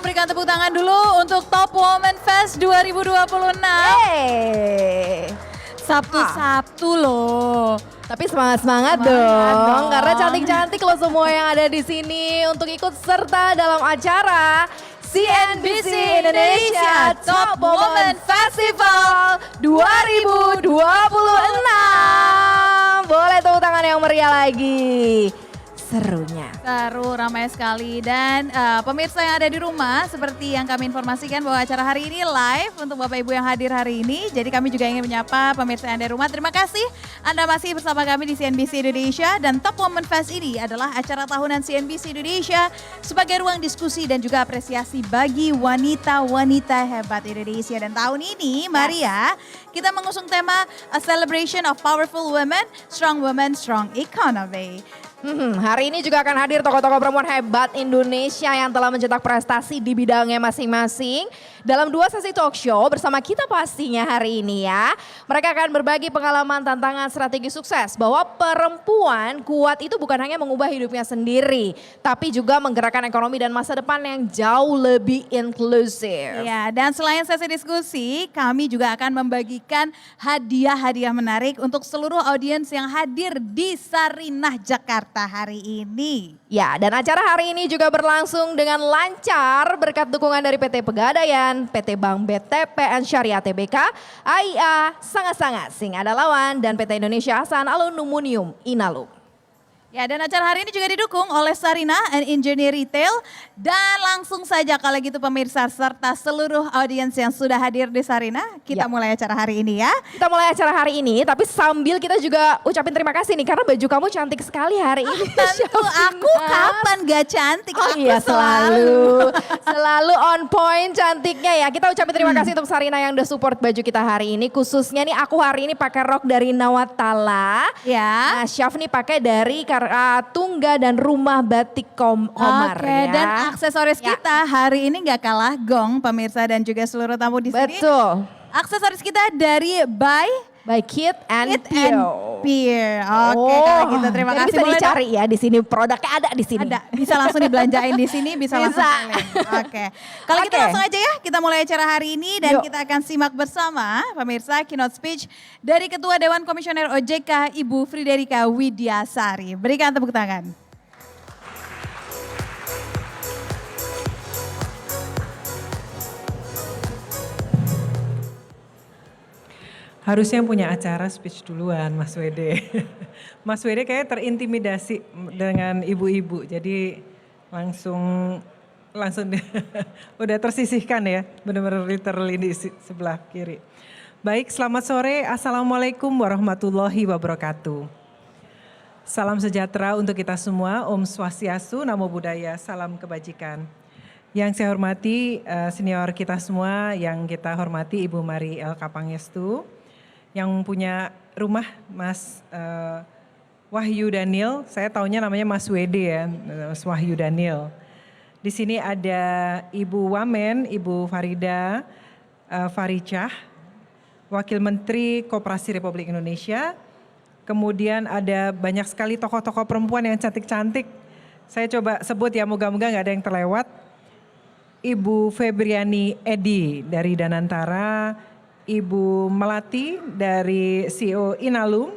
berikan tepuk tangan dulu untuk Top Woman Fest 2026. Yeay. Sabtu-Sabtu loh. Tapi semangat-semangat Semangat dong, dong. karena cantik-cantik loh semua yang ada di sini untuk ikut serta dalam acara CNBC Indonesia Top Woman Festival 2026. Boleh tepuk tangan yang meriah lagi. Serunya. Seru, ramai sekali. Dan pemirsa yang ada di rumah, seperti yang kami informasikan bahwa acara hari ini live untuk Bapak Ibu yang hadir hari ini. Jadi kami juga ingin menyapa pemirsa yang ada di rumah. Terima kasih Anda masih bersama kami di CNBC Indonesia. Dan Top Woman Fest ini adalah acara tahunan CNBC Indonesia sebagai ruang diskusi dan juga apresiasi bagi wanita-wanita hebat Indonesia. Dan tahun ini, Maria, kita mengusung tema A Celebration of Powerful Women, Strong Women, Strong Economy. Hari ini juga akan hadir tokoh-tokoh perempuan hebat Indonesia yang telah mencetak prestasi di bidangnya masing-masing dalam 2 sesi talk show bersama kita pastinya hari ini ya. Mereka akan berbagi pengalaman, tantangan, strategi sukses bahwa perempuan kuat itu bukan hanya mengubah hidupnya sendiri, tapi juga menggerakkan ekonomi dan masa depan yang jauh lebih inklusif. Ya, dan selain sesi diskusi, kami juga akan membagikan hadiah-hadiah menarik untuk seluruh audiens yang hadir di Sarinah Jakarta hari ini. Ya, dan acara hari ini juga berlangsung dengan lancar berkat dukungan dari PT Pegadaian, PT Bank BTPN Syariah Tbk, AIA, Sangat-Sangat, Sing Ada Lawan, dan PT Indonesia Hasan Aluminium Inalum. Ya, dan acara hari ini juga didukung oleh Sarina and Engineer Retail. Dan langsung saja kalau gitu pemirsa serta seluruh audiens yang sudah hadir di Sarina, kita mulai acara hari ini ya. Kita mulai acara hari ini, tapi sambil kita juga ucapin terima kasih nih karena baju kamu cantik sekali hari ini. Tentu aku kapan gak cantik? Oh Aku iya selalu on point cantiknya ya. Kita ucapin terima kasih untuk Sarina yang udah support baju kita hari ini. Khususnya nih aku hari ini pakai rok dari Nawatala. Ya. Nah Syaf nih pakai dari Tungga dan Rumah Batik Komar. Oke, ya. dan aksesoris kita hari ini gak kalah gong pemirsa dan juga seluruh tamu di sini. Betul. Aksesoris kita dari By Kit and Pio. Peer. Oke, kalau gitu terima jadi kasih. bisa Boleh dicari ya di sini, produknya ada di sini. ada, bisa langsung dibelanjain di sini, bisa langsung Bisa. kalian. Oke. Kalau kita langsung aja ya, kita mulai acara hari ini dan Yuk. kita akan simak bersama pemirsa keynote speech dari Ketua Dewan Komisioner OJK Ibu Friderika Widyasari. Berikan tepuk tangan. Harusnya punya acara speech duluan Mas Wede. Mas Wede kayaknya terintimidasi dengan ibu-ibu, jadi langsung udah tersisihkan ya, benar-benar literally di sebelah kiri. Baik, selamat sore, Assalamualaikum warahmatullahi wabarakatuh. Salam sejahtera untuk kita semua, Om Swastiastu, Namo Buddhaya, salam kebajikan. Yang saya hormati senior kita semua, yang kita hormati Ibu Mari L. Kapangestu, yang punya rumah Mas Wahyu Daniel, saya taunya namanya Mas Wede ya, Mas Wahyu Daniel. Di sini ada Ibu Wamen, Ibu Farida Faricah, Wakil Menteri Koperasi Republik Indonesia. Kemudian ada banyak sekali tokoh-tokoh perempuan yang cantik-cantik. Saya coba sebut ya, moga-moga gak ada yang terlewat. Ibu Febriani Edi dari Danantara, Ibu Melati dari CEO Inalum,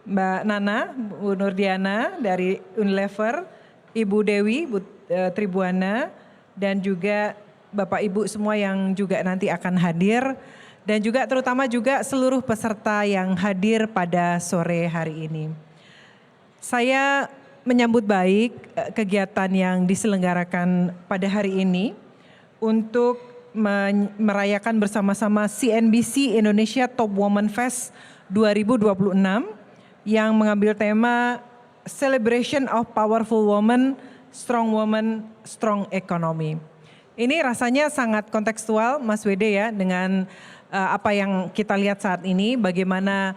Mbak Nana, Bu Nurdiana dari Unilever, Ibu Dewi, Bu Tribuana, dan juga Bapak Ibu semua yang juga nanti akan hadir. Dan juga terutama juga seluruh peserta yang hadir pada sore hari ini. Saya menyambut baik kegiatan yang diselenggarakan pada hari ini untuk merayakan bersama-sama CNBC Indonesia Top Woman Fest 2026 yang mengambil tema Celebration of Powerful Women, Strong Economy. Ini rasanya sangat kontekstual Mas Wede ya dengan apa yang kita lihat saat ini, bagaimana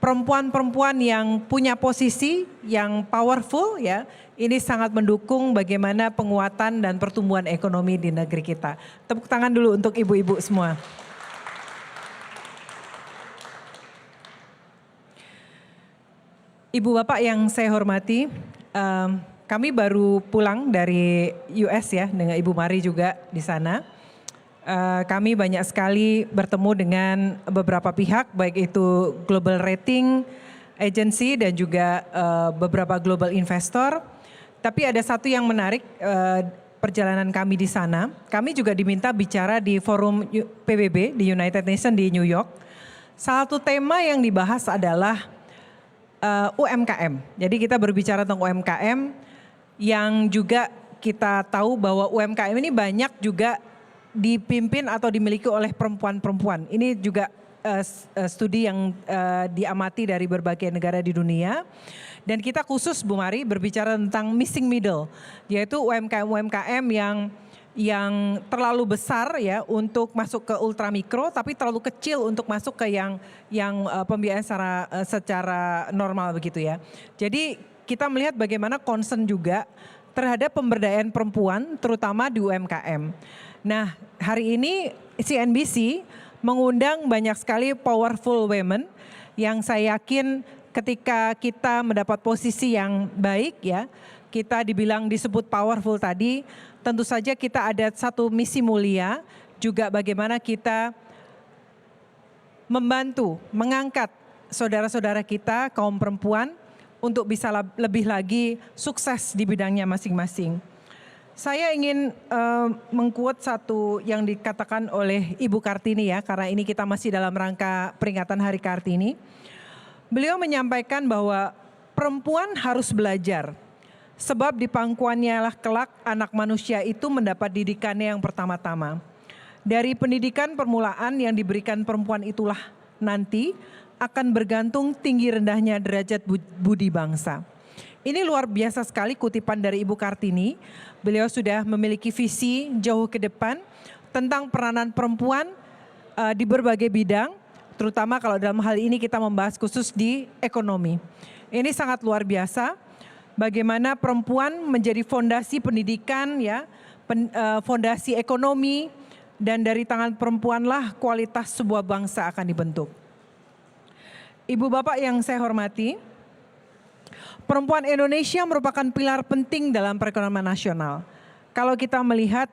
perempuan-perempuan yang punya posisi yang powerful ya, ini sangat mendukung bagaimana penguatan dan pertumbuhan ekonomi di negeri kita. Tepuk tangan dulu untuk ibu-ibu semua. Ibu bapak yang saya hormati, kami baru pulang dari US ya, dengan Ibu Mari juga di sana. Kami banyak sekali bertemu dengan beberapa pihak, baik itu global rating agency dan juga beberapa global investor. Tapi ada satu yang menarik perjalanan kami di sana. Kami juga diminta bicara di forum PBB di United Nations di New York. Salah satu tema yang dibahas adalah UMKM. Jadi kita berbicara tentang UMKM yang juga kita tahu bahwa UMKM ini banyak juga dipimpin atau dimiliki oleh perempuan-perempuan. Ini juga studi yang diamati dari berbagai negara di dunia. Dan kita khusus Bu Mari berbicara tentang missing middle, yaitu UMKM-UMKM yang terlalu besar ya untuk masuk ke ultramikro, tapi terlalu kecil untuk masuk ke yang pembiayaan secara normal begitu ya. Jadi kita melihat bagaimana concern juga terhadap pemberdayaan perempuan terutama di UMKM. Nah, hari ini CNBC mengundang banyak sekali powerful women yang saya yakin ketika kita mendapat posisi yang baik ya, kita dibilang disebut powerful tadi, tentu saja kita ada satu misi mulia juga bagaimana kita membantu, mengangkat saudara-saudara kita kaum perempuan untuk bisa lebih lagi sukses di bidangnya masing-masing. Saya ingin mengquote satu yang dikatakan oleh Ibu Kartini ya, karena ini kita masih dalam rangka peringatan Hari Kartini. Beliau menyampaikan bahwa perempuan harus belajar, sebab di pangkuannya lah kelak anak manusia itu mendapat didikannya yang pertama-tama. Dari pendidikan permulaan yang diberikan perempuan itulah nanti akan bergantung tinggi rendahnya derajat budi bangsa. Ini luar biasa sekali kutipan dari Ibu Kartini. Beliau sudah memiliki visi jauh ke depan tentang peranan perempuan di berbagai bidang, terutama kalau dalam hal ini kita membahas khusus di ekonomi. Ini sangat luar biasa bagaimana perempuan menjadi fondasi pendidikan ya, fondasi ekonomi, dan dari tangan perempuanlah kualitas sebuah bangsa akan dibentuk. Ibu bapak yang saya hormati, perempuan Indonesia merupakan pilar penting dalam perekonomian nasional. Kalau kita melihat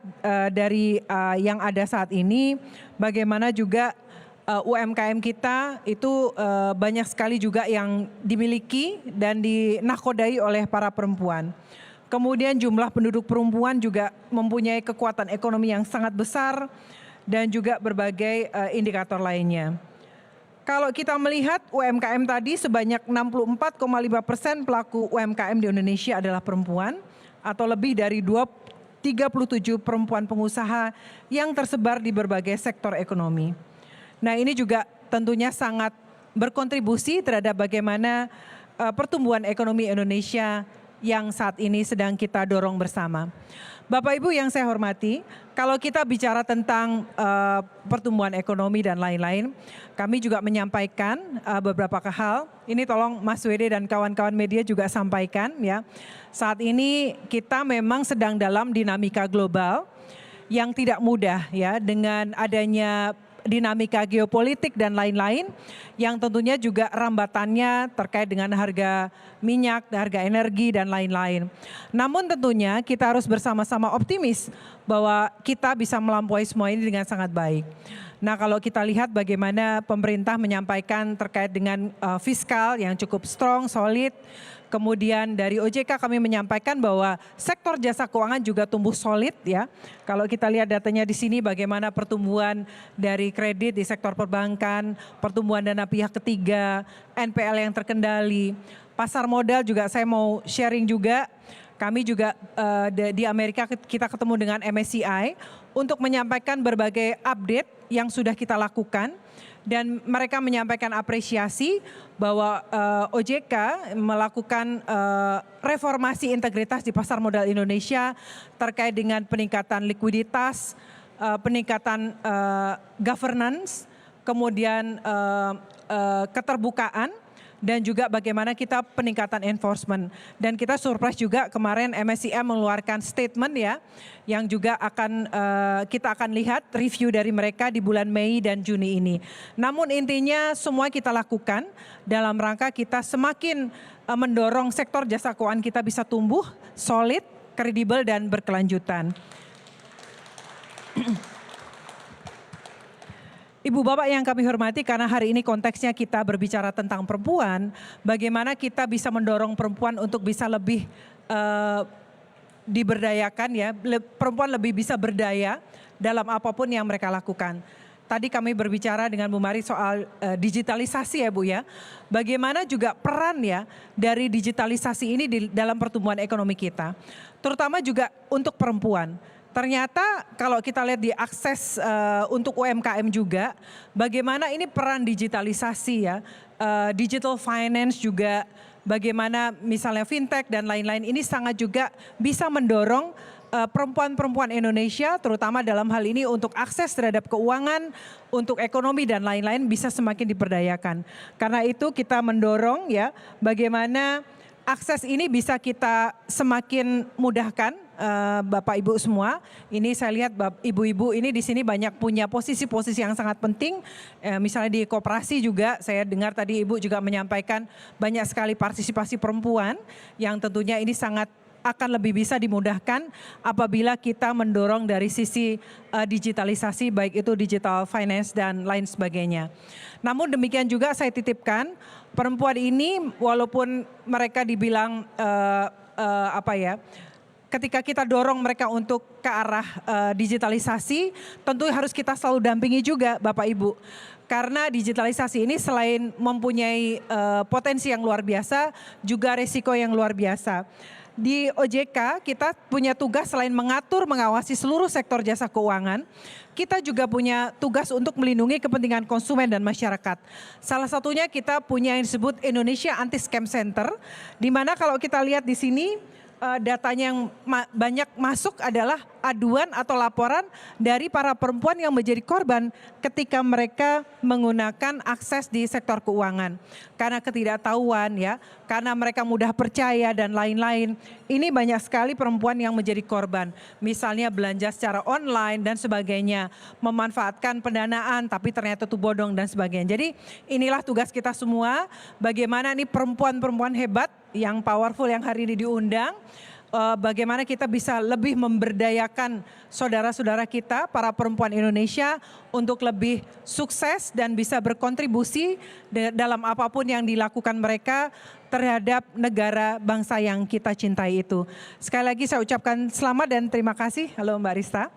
dari yang ada saat ini, bagaimana juga UMKM kita itu banyak sekali juga yang dimiliki dan dinakodai oleh para perempuan. Kemudian jumlah penduduk perempuan juga mempunyai kekuatan ekonomi yang sangat besar dan juga berbagai indikator lainnya. Kalau kita melihat UMKM tadi sebanyak 64,5% pelaku UMKM di Indonesia adalah perempuan atau lebih dari 37 perempuan pengusaha yang tersebar di berbagai sektor ekonomi. Nah ini juga tentunya sangat berkontribusi terhadap bagaimana pertumbuhan ekonomi Indonesia yang saat ini sedang kita dorong bersama. Bapak Ibu yang saya hormati, kalau kita bicara tentang pertumbuhan ekonomi dan lain-lain, kami juga menyampaikan beberapa hal. Ini tolong Mas Wede dan kawan-kawan media juga sampaikan ya. Saat ini kita memang sedang dalam dinamika global yang tidak mudah ya, dengan adanya dinamika geopolitik dan lain-lain yang tentunya juga rambatannya terkait dengan harga minyak, harga energi dan lain-lain. Namun tentunya kita harus bersama-sama optimis bahwa kita bisa melampaui semua ini dengan sangat baik. Nah kalau kita lihat bagaimana pemerintah menyampaikan terkait dengan fiskal yang cukup strong, solid. Kemudian dari OJK kami menyampaikan bahwa sektor jasa keuangan juga tumbuh solid ya. Kalau kita lihat datanya di sini bagaimana pertumbuhan dari kredit di sektor perbankan, pertumbuhan dana pihak ketiga, NPL yang terkendali. Pasar modal juga saya mau sharing juga. Kami juga di Amerika kita ketemu dengan MSCI untuk menyampaikan berbagai update yang sudah kita lakukan. Dan mereka menyampaikan apresiasi bahwa OJK melakukan reformasi integritas di pasar modal Indonesia terkait dengan peningkatan likuiditas, peningkatan governance, kemudian keterbukaan, dan juga bagaimana kita peningkatan enforcement. Dan kita surprise juga kemarin MSCM mengeluarkan statement ya, yang juga kita akan lihat review dari mereka di bulan Mei dan Juni ini. Namun intinya semua kita lakukan dalam rangka kita semakin mendorong sektor jasa keuangan kita bisa tumbuh, solid, kredibel dan berkelanjutan. Ibu Bapak yang kami hormati, karena hari ini konteksnya kita berbicara tentang perempuan, bagaimana kita bisa mendorong perempuan untuk bisa lebih diberdayakan ya, perempuan lebih bisa berdaya dalam apapun yang mereka lakukan. Tadi kami berbicara dengan Bu Mari soal digitalisasi ya Bu ya, bagaimana juga peran ya dari digitalisasi ini dalam pertumbuhan ekonomi kita, terutama juga untuk perempuan. Ternyata kalau kita lihat di akses untuk UMKM juga, bagaimana ini peran digitalisasi ya, digital finance juga, bagaimana misalnya fintech dan lain-lain ini sangat juga bisa mendorong perempuan-perempuan Indonesia, terutama dalam hal ini untuk akses terhadap keuangan, untuk ekonomi dan lain-lain bisa semakin diberdayakan. Karena itu kita mendorong ya, bagaimana akses ini bisa kita semakin mudahkan. Bapak Ibu semua, ini saya lihat ibu-ibu ini di sini banyak punya posisi-posisi yang sangat penting. Misalnya di koperasi juga, saya dengar tadi Ibu juga menyampaikan banyak sekali partisipasi perempuan yang tentunya ini sangat akan lebih bisa dimudahkan apabila kita mendorong dari sisi digitalisasi, baik itu digital finance dan lain sebagainya. Namun demikian juga saya titipkan perempuan ini walaupun mereka dibilang ketika kita dorong mereka untuk ke arah digitalisasi, tentu harus kita selalu dampingi juga Bapak Ibu. Karena digitalisasi ini selain mempunyai potensi yang luar biasa, juga resiko yang luar biasa. Di OJK kita punya tugas selain mengatur, mengawasi seluruh sektor jasa keuangan, kita juga punya tugas untuk melindungi kepentingan konsumen dan masyarakat. Salah satunya kita punya yang disebut Indonesia Anti-Scam Center, di mana kalau kita lihat di sini, datanya yang banyak masuk adalah aduan atau laporan dari para perempuan yang menjadi korban ketika mereka menggunakan akses di sektor keuangan. Karena ketidaktahuan ya, karena mereka mudah percaya dan lain-lain. Ini banyak sekali perempuan yang menjadi korban. Misalnya belanja secara online dan sebagainya. Memanfaatkan pendanaan tapi ternyata itu bodong dan sebagainya. Jadi inilah tugas kita semua, bagaimana nih perempuan-perempuan hebat yang powerful yang hari ini diundang, bagaimana kita bisa lebih memberdayakan saudara-saudara kita, para perempuan Indonesia untuk lebih sukses dan bisa berkontribusi dalam apapun yang dilakukan mereka terhadap negara bangsa yang kita cintai itu. Sekali lagi saya ucapkan selamat dan terima kasih. Halo Mbak Rista.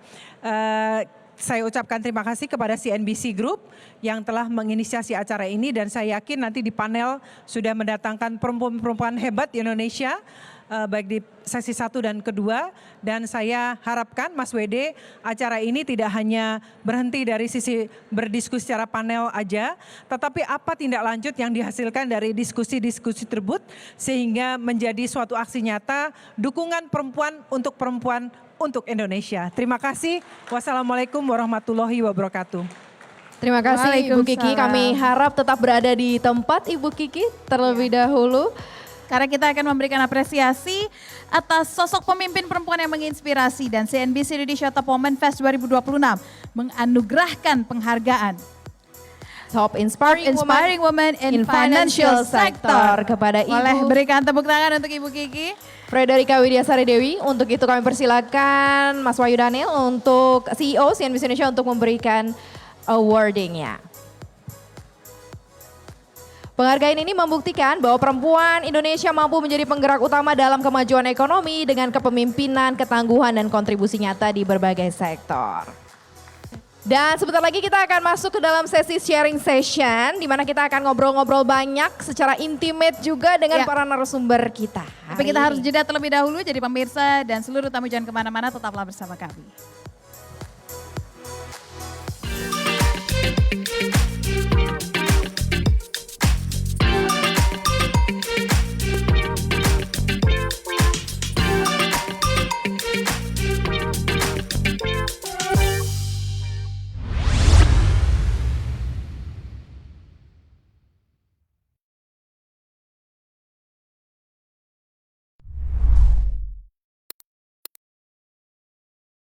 Saya ucapkan terima kasih kepada CNBC Group yang telah menginisiasi acara ini dan saya yakin nanti di panel sudah mendatangkan perempuan-perempuan hebat di Indonesia, baik di sesi 1 dan kedua, dan saya harapkan Mas Wede acara ini tidak hanya berhenti dari sisi berdiskusi secara panel aja, tetapi apa tindak lanjut yang dihasilkan dari diskusi-diskusi tersebut sehingga menjadi suatu aksi nyata dukungan perempuan untuk Indonesia. Terima kasih. Wassalamualaikum warahmatullahi wabarakatuh. Terima kasih Ibu Kiki, kami harap tetap berada di tempat Ibu Kiki terlebih dahulu. Karena kita akan memberikan apresiasi atas sosok pemimpin perempuan yang menginspirasi dan CNBC Indonesia Top Women Fest 2026 menganugerahkan penghargaan Top Inspiring Women in Financial Sector kepada Ibu. Boleh berikan tepuk tangan untuk Ibu Kiki. Frederika Widiasari Dewi, untuk itu kami persilakan Mas Wahyu Daniel untuk CEO CNBC Indonesia untuk memberikan awardingnya. Penghargaan ini membuktikan bahwa perempuan Indonesia mampu menjadi penggerak utama dalam kemajuan ekonomi dengan kepemimpinan, ketangguhan, dan kontribusi nyata di berbagai sektor. Dan sebentar lagi kita akan masuk ke dalam sesi sharing session, di mana kita akan ngobrol-ngobrol banyak secara intimate juga dengan para narasumber kita. Tapi kita harus jeda terlebih dahulu, jadi pemirsa dan seluruh tamu jangan kemana-mana, tetaplah bersama kami.